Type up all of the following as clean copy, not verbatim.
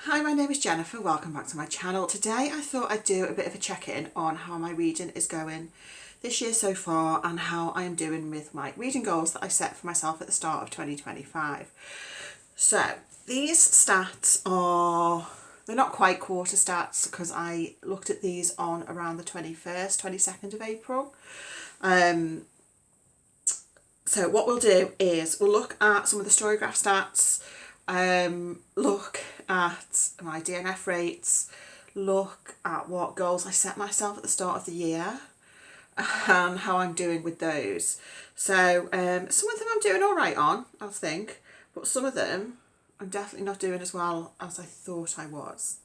Hi, my name is Jennifer. Welcome back to my channel. Today I thought I'd do a bit of a check-in on how my reading is going this year so far and how I am doing with my reading goals that I set for myself at the start of 2025. So these stats they're not quite quarter stats because I looked at these on around the 21st, 22nd of April. So what we'll do is we'll look at some of the Storygraph stats, look at my DNF rates, look at what goals I set myself at the start of the year and how I'm doing with those. So some of them I'm doing all right on, I think, but some of them I'm definitely not doing as well as I thought I was.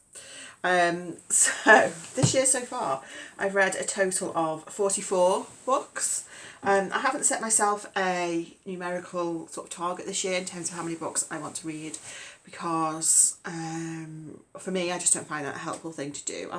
So this year so far I've read a total of 44 books. I haven't set myself a numerical sort of target this year in terms of how many books I want to read because for me I just don't find that a helpful thing to do. I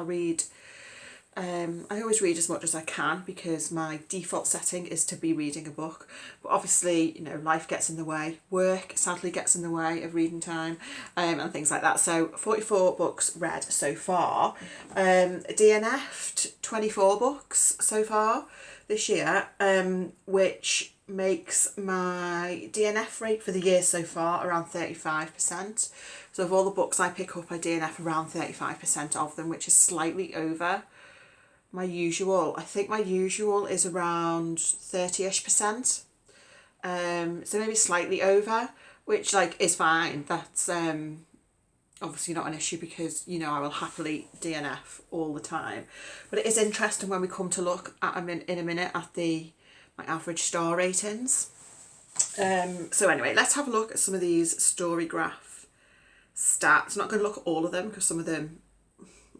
always read as much as I can because my default setting is to be reading a book, but obviously, you know, life gets in the way, work sadly gets in the way of reading time, and things like that. So 44 books read so far. DNF'd 24 books so far this year, which makes my DNF rate for the year so far around 35%. So of all the books I pick up, I DNF around 35% of them, which is slightly over my usual. I think my usual is around 30-ish%. So maybe slightly over, which like is fine. That's obviously not an issue because, you know, I will happily DNF all the time. But it is interesting when we come to look at in a minute at my average star ratings. So anyway, let's have a look at some of these Storygraph stats. I'm not going to look at all of them because some of them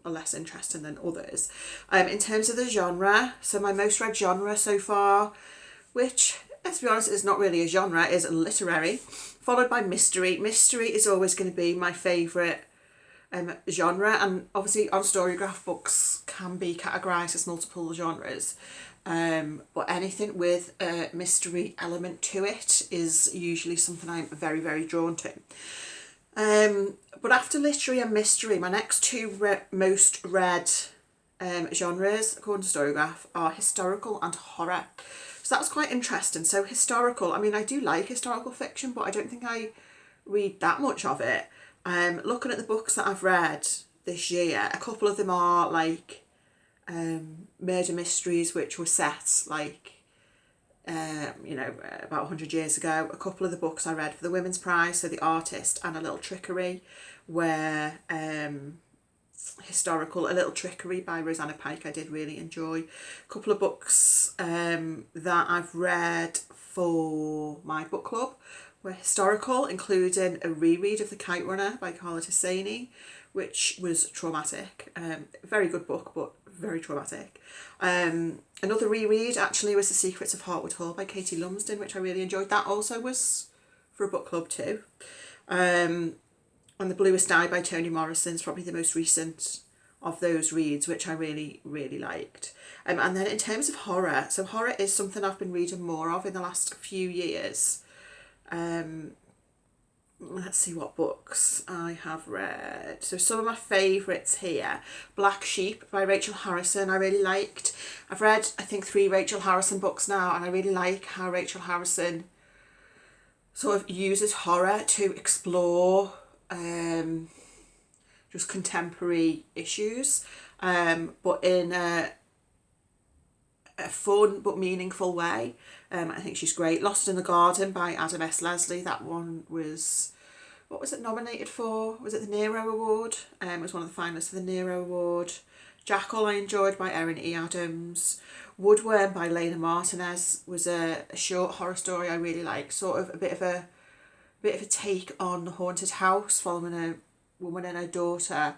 are less interesting than others. In terms of the genre, so my most read genre so far, which, let's be honest, is not really a genre, is literary, followed by mystery. Mystery is always going to be my favourite genre, and obviously on Storygraph books can be categorised as multiple genres. But anything with a mystery element to it is usually something I'm very, very drawn to. But after literary and mystery, my next two most read genres, according to Storygraph, are historical and horror. So that was quite interesting. So historical, I mean, I do like historical fiction, but I don't think I read that much of it. Looking at the books that I've read this year, a couple of them are like murder mysteries which were set like about 100 years ago. A couple of the books I read for the Women's Prize, so The Artist and A Little Trickery, were historical. A Little Trickery by Rosanna Pike I did really enjoy. A couple of books that I've read for my book club were historical, including a reread of The Kite Runner by Carla Tissaney, which was traumatic. Very good book, but very traumatic. Another reread actually was The Secrets of Hartwood Hall by Katie Lumsden, which I really enjoyed. That also was for a book club too. And The Bluest Eye by Toni Morrison is probably the most recent of those reads, which I really, really liked. And then in terms of horror, so horror is something I've been reading more of in the last few years. Let's see what books I have read. So some of my favourites here. Black Sheep by Rachel Harrison I really liked. I've read, I think, 3 Rachel Harrison books now, and I really like how Rachel Harrison sort of uses horror to explore just contemporary issues, but in a fun but meaningful way. I think she's great. Lost in the Garden by Adam S. Leslie. That one was, what was it nominated for? Was it the Nero Award? It was one of the finalists for the Nero Award. Jackal I enjoyed by Erin E. Adams. Woodworm by Lena Martinez was a short horror story I really like. Sort of a bit of a take on The Haunted House, following a woman and her daughter.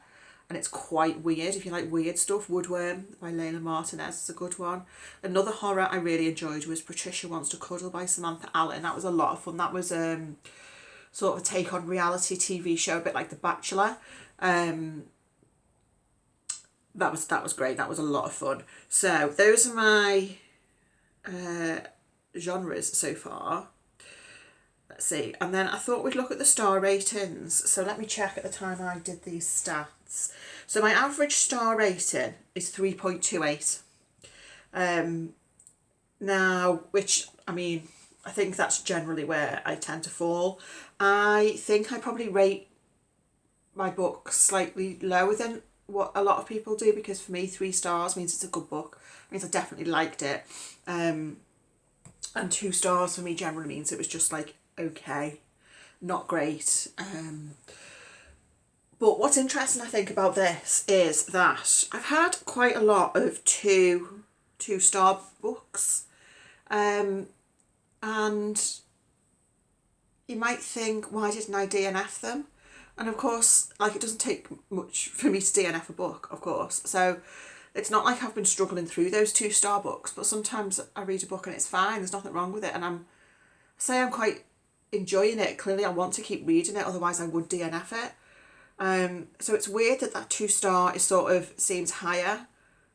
And it's quite weird. If you like weird stuff, Woodworm by Lena Martinez is a good one. Another horror I really enjoyed was Patricia Wants to Cuddle by Samantha Allen. That was a lot of fun. That was sort of a take on reality TV show, a bit like The Bachelor. That was great. That was a lot of fun. So those are my genres so far. let's see. And then I thought we'd look at the star ratings. So let me check at the time I did these stats. So my average star rating is 3.28. Now, which, I mean, I think that's generally where I tend to fall. I think I probably rate my book slightly lower than what a lot of people do, because for me 3 stars means it's a good book. It means I definitely liked it. And 2 stars for me generally means it was just like okay, not great. But what's interesting I think about this is that I've had quite a lot of 2-star books. And you might think, why didn't I DNF them? And of course, like, it doesn't take much for me to DNF a book, of course. So it's not like I've been struggling through those 2-star books, but sometimes I read a book and it's fine, there's nothing wrong with it. And I'm quite enjoying it. Clearly I want to keep reading it, otherwise I would DNF it. So it's weird that 2-star is sort of seems higher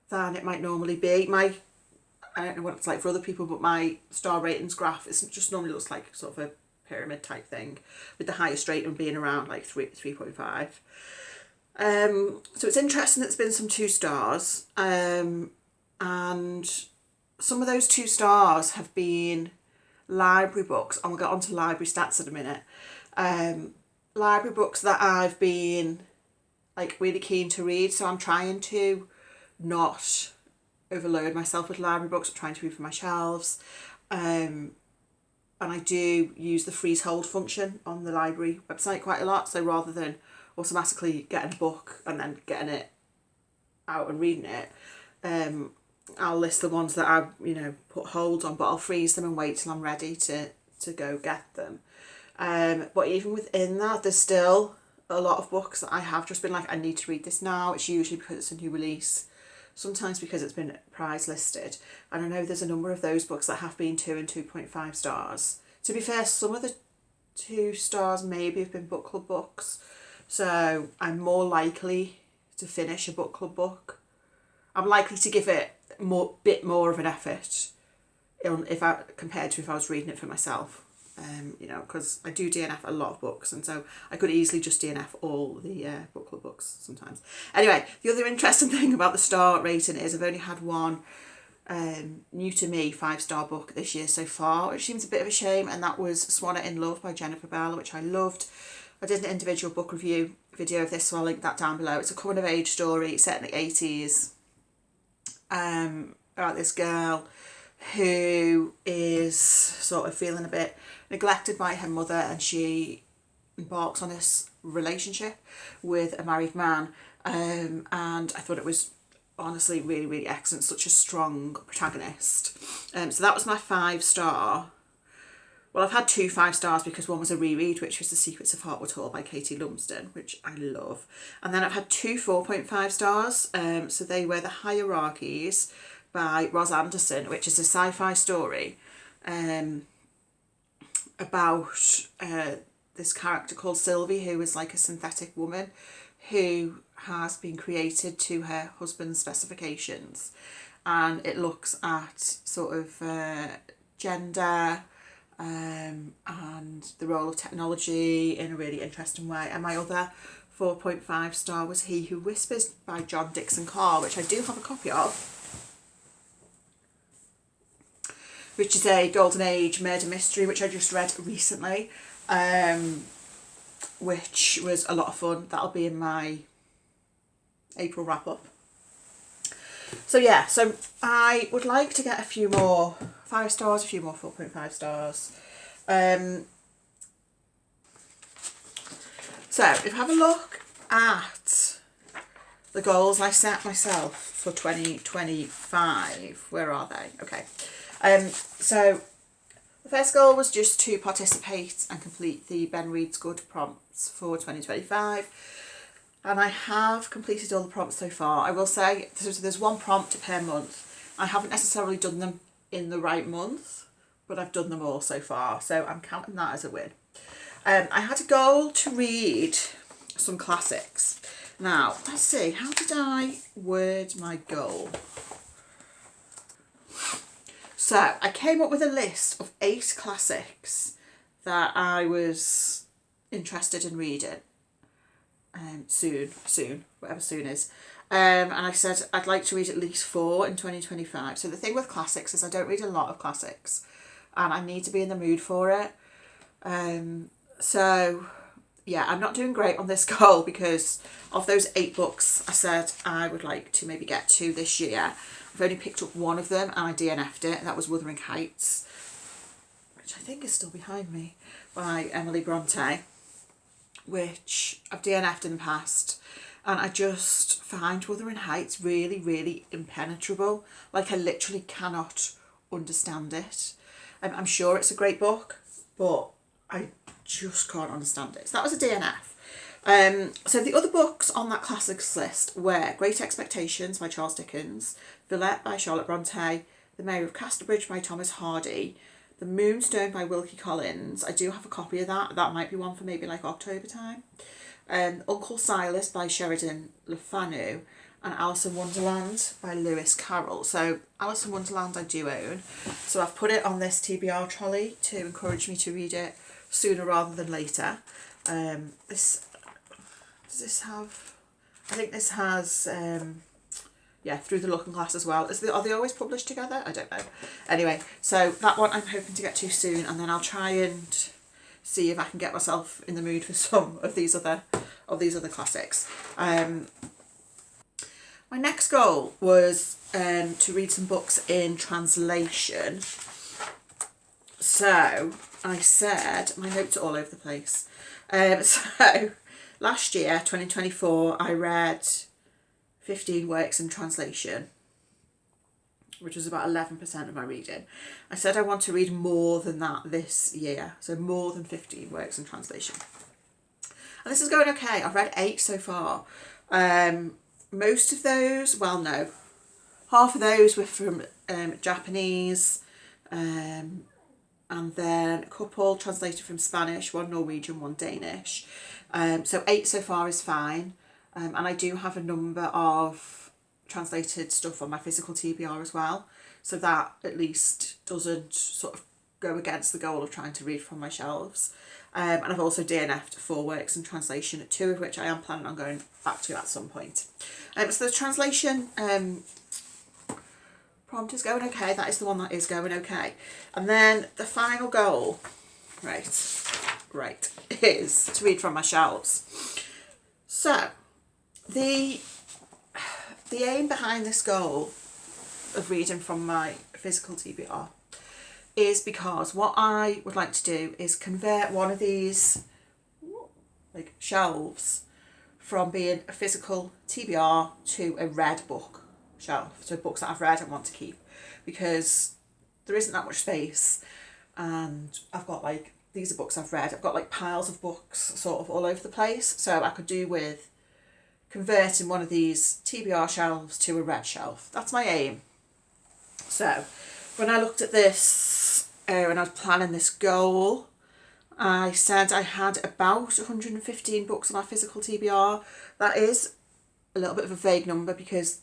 than it might normally be. I don't know what it's like for other people, but my star ratings graph is just normally looks like sort of a pyramid type thing, with the highest rating being around like 3.5. So it's interesting that it's been some 2 stars, and some of those 2 stars have been library books, and we'll get onto library stats in a minute. Library books that I've been like really keen to read, so I'm trying to not overload myself with library books. I'm trying to read from my shelves, and I do use the freeze hold function on the library website quite a lot. So rather than automatically getting a book and then getting it out and reading it, I'll list the ones that I put hold on, but I'll freeze them and wait till I'm ready to go get them. But even within that, there's still a lot of books that I have just been like, I need to read this now. It's usually because it's a new release, sometimes because it's been prize listed. And I know there's a number of those books that have been 2 and 2.5 stars. To be fair, some of the 2 stars maybe have been book club books, so I'm more likely to finish a book club book. I'm likely to give it bit more of an effort compared to if I was reading it for myself. Because I do DNF a lot of books, and so I could easily just DNF all the book club books sometimes. Anyway, the other interesting thing about the star rating is I've only had one new to me 5-star book this year so far, which seems a bit of a shame, and that was Swanna in Love by Jennifer Bell, which I loved. I did an individual book review video of this, so I'll link that down below. It's a coming of age story set in the 80s, about this girl who is sort of feeling a bit neglected by her mother, and she embarks on this relationship with a married man, and I thought it was honestly really, really excellent. Such a strong protagonist. So that was my 5-star. Well, I've had 2 5 stars because one was a reread, which was The Secrets of Heartwood Hall by Katie Lumsden, which I love. And then I've had 2 4.5 stars. So they were The Hierarchies by Ros Anderson, which is a sci-fi story about this character called Sylvie, who is like a synthetic woman who has been created to her husband's specifications, and it looks at sort of gender and the role of technology in a really interesting way. And my other 4.5 star was He Who Whispers by John Dixon Carr, which I do have a copy of, which is a golden age murder mystery which I just read recently, which was a lot of fun. That'll be in my April wrap up. So yeah, so I would like to get a few more 5 stars, a few more 4.5 stars. So if we have a look at the goals I set myself for 2025, where are they? Okay. So the first goal was just to participate and complete the Ben Reads Good prompts for 2025. And I have completed all the prompts so far. I will say there's 1 prompt per month. I haven't necessarily done them in the right month, but I've done them all so far. So I'm counting that as a win. I had a goal to read some classics. Now, let's see, how did I word my goal? So I came up with a list of 8 classics that I was interested in reading soon, whatever soon is. And I said I'd like to read at least 4 in 2025. So the thing with classics is I don't read a lot of classics and I need to be in the mood for it. So yeah, I'm not doing great on this goal because of those 8 books I said I would like to maybe get to this year. I've only picked up one of them and I DNF'd it. That was Wuthering Heights, which I think is still behind me, by Emily Bronte, which I've DNF'd in the past. And I just find Wuthering Heights really, really impenetrable. Like I literally cannot understand it. I'm sure it's a great book, but I just can't understand it. So that was a DNF. So the other books on that classics list were Great Expectations by Charles Dickens, Villette by Charlotte Bronte, The Mayor of Casterbridge by Thomas Hardy, The Moonstone by Wilkie Collins. I do have a copy of that. That might be one for maybe like October time. Uncle Silas by Sheridan Le Fanu, and Alice in Wonderland by Lewis Carroll. So Alice in Wonderland I do own. So I've put it on this TBR trolley to encourage me to read it sooner rather than later. Does this have... I think this has... yeah, Through the Looking Glass as well. Are they always published together? I don't know. Anyway, so that one I'm hoping to get to soon, and then I'll try and see if I can get myself in the mood for some of these other classics. My next goal was to read some books in translation. So I said, my notes are all over the place. So last year, 2024, I read 15 works in translation, which was about 11% of my reading. I said I want to read more than that this year, so more than 15 works in translation. And this is going okay. I've read 8 so far. Most of those, well, no, half of those were from Japanese, and then a couple translated from Spanish, 1 Norwegian, 1 Danish. So 8 so far is fine. And I do have a number of translated stuff on my physical TBR as well. So that at least doesn't sort of go against the goal of trying to read from my shelves. And I've also DNF'd 4 works in translation, 2 of which I am planning on going back to at some point. So the translation prompt is going okay. That is the one that is going okay. And then the final goal, right, is to read from my shelves. So the aim behind this goal of reading from my physical TBR is because what I would like to do is convert one of these like shelves from being a physical TBR to a read book shelf. So books that I've read and want to keep, because there isn't that much space, and I've got like, these are books I've read, I've got like piles of books sort of all over the place, so I could do with converting one of these TBR shelves to a read shelf. That's my aim. So when I looked at this and I was planning this goal, I said I had about 115 books on my physical TBR. That is a little bit of a vague number because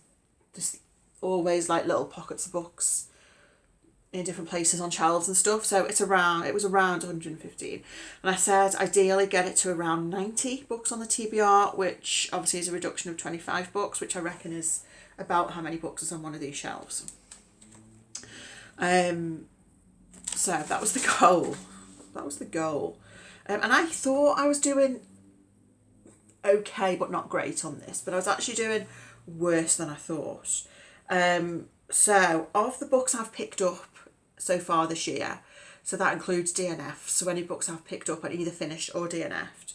there's always like little pockets of books in different places on shelves and stuff. So it was around 115. And I said ideally get it to around 90 books on the TBR, which obviously is a reduction of 25 books, which I reckon is about how many books is on one of these shelves. So that was the goal. And I thought I was doing okay, but not great on this, but I was actually doing worse than I thought. So of the books I've picked up so far this year, so that includes DNF, so any books I've picked up and either finished or DNF'd,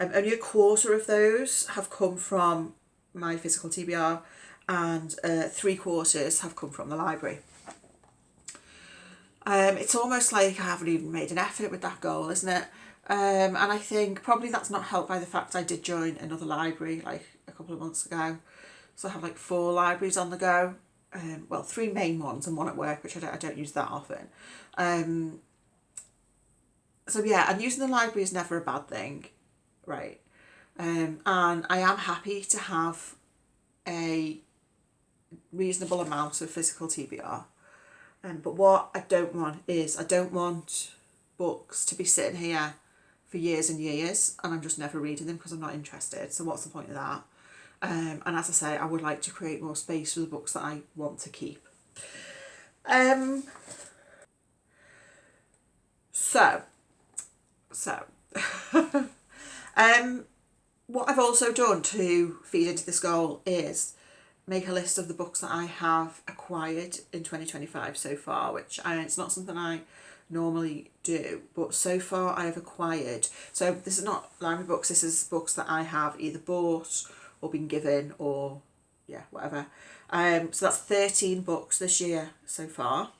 only a quarter of those have come from my physical TBR, and 3/4 have come from the library. It's almost like I haven't even made an effort with that goal, isn't it? And I think probably that's not helped by the fact I did join another library like a couple of months ago. So I have like 4 libraries on the go. Well, 3 main ones and 1 at work, which I don't use that often. So yeah, and using the library is never a bad thing, right? And I am happy to have a reasonable amount of physical TBR. But what I don't want is, I don't want books to be sitting here for years and years, and I'm just never reading them because I'm not interested. So what's the point of that? And as I say, I would like to create more space for the books that I want to keep. So what I've also done to feed into this goal is make a list of the books that I have acquired in 2025 so far, which it's not something I normally do, but so far I have acquired, so this is not library books, this is books that I have either bought or been given or yeah, whatever. So that's 13 books this year so far.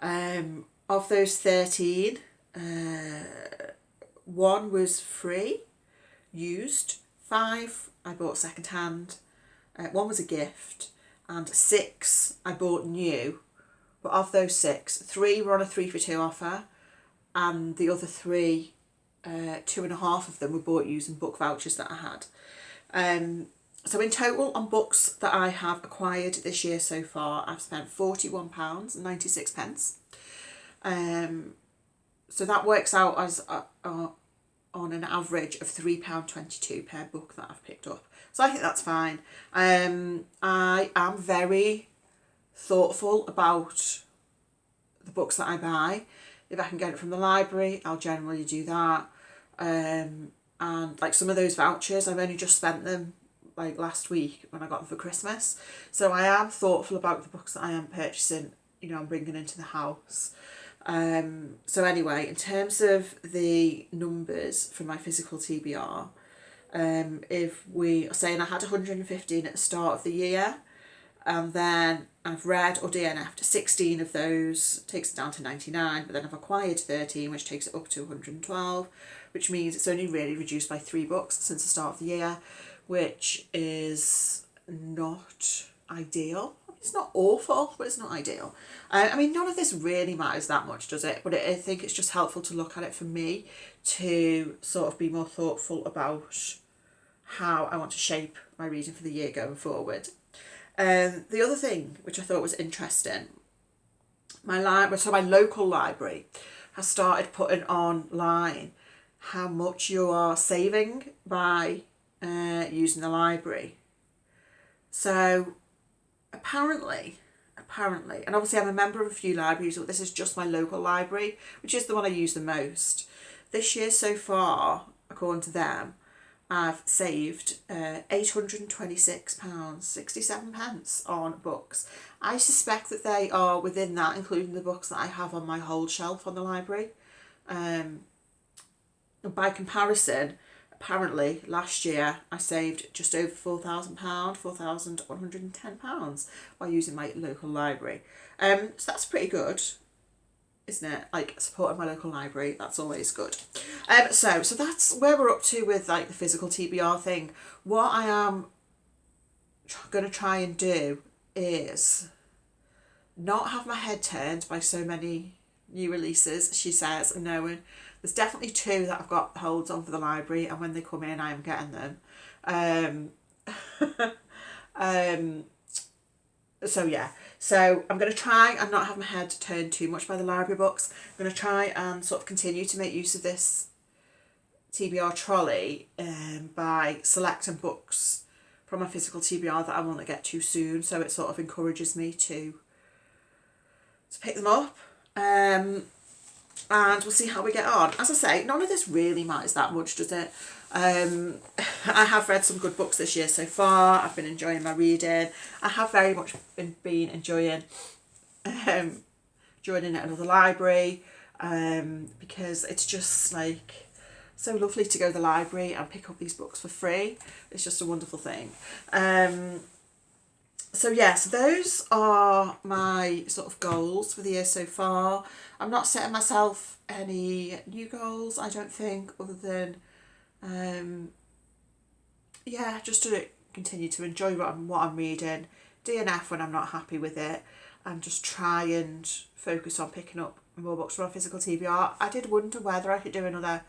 Of those 13, one was free, used, 5 I bought second hand, 1 was a gift, and 6 I bought new. But of those 6, 3 were on a 3 for 2 offer, and the other 3, 2.5 of them were bought using book vouchers that I had. So in total on books that I have acquired this year so far, I've spent £41.96. So that works out as on an average of £3.22 per book that I've picked up. So I think that's fine. I am very thoughtful about the books that I buy. If I can get it from the library, I'll generally do that. And like some of those vouchers, I've only just spent them like last week when I got them for Christmas. So I am thoughtful about the books that I am purchasing, I'm bringing into the house. So anyway, in terms of the numbers for my physical TBR, if we are saying I had 115 at the start of the year, and then I've read or DNF'd 16 of those, takes it down to 99, but then I've acquired 13, which takes it up to 112, which means it's only really reduced by 3 books since the start of the year, which is not ideal. It's not awful, but it's not ideal. None of this really matters that much, does it? But I think it's just helpful to look at it for me to sort of be more thoughtful about how I want to shape my reading for the year going forward. The other thing which I thought was interesting, my local library has started putting online how much you are saving by using the library. So apparently, and obviously I'm a member of a few libraries, but this is just my local library, which is the one I use the most. This year so far, according to them, I've saved £826.67 on books. I suspect that they are within that, including the books that I have on my hold shelf on the library. By comparison, apparently last year I saved just over £4,000, £4,110 by using my local library. So that's pretty good, isn't it? Like supporting my local library, that's always good. So that's where we're up to with like the physical TBR thing. What I am going to try and do is not have my head turned by so many new releases, she says, knowing there's definitely 2 that I've got holds on for the library, and when they come in I am getting them. So yeah, so I'm going to try and not have my head turned too much by the library books. I'm going to try and sort of continue to make use of this TBR trolley by selecting books from my physical TBR that I want to get to soon, so it sort of encourages me to pick them up. And we'll see how we get on. As I say, none of this really matters that much, does it? I have read some good books this year so far. I've been enjoying my reading. I have very much been enjoying joining at another library, because it's just like so lovely to go to the library and pick up these books for free. It's just a wonderful thing. So those are my sort of goals for the year so far. I'm not setting myself any new goals, I don't think, other than just to continue to enjoy what I'm reading, DNF when I'm not happy with it, and just try and focus on picking up more books from a physical TBR. I did wonder whether I could do another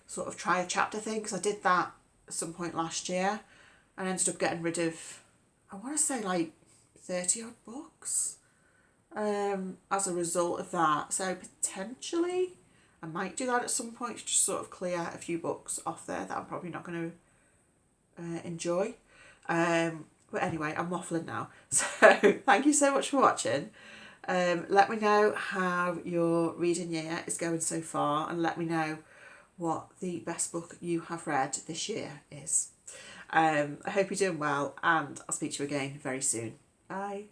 sort of try a chapter thing, because I did that at some point last year and ended up getting rid of, I want to say like 30 odd books. as a result of that. So potentially I might do that at some point to just sort of clear a few books off there that I'm probably not going to enjoy. But anyway, I'm waffling now. So thank you so much for watching. Let me know how your reading year is going so far, and let me know what the best book you have read this year is. I hope you're doing well, and I'll speak to you again very soon. Bye.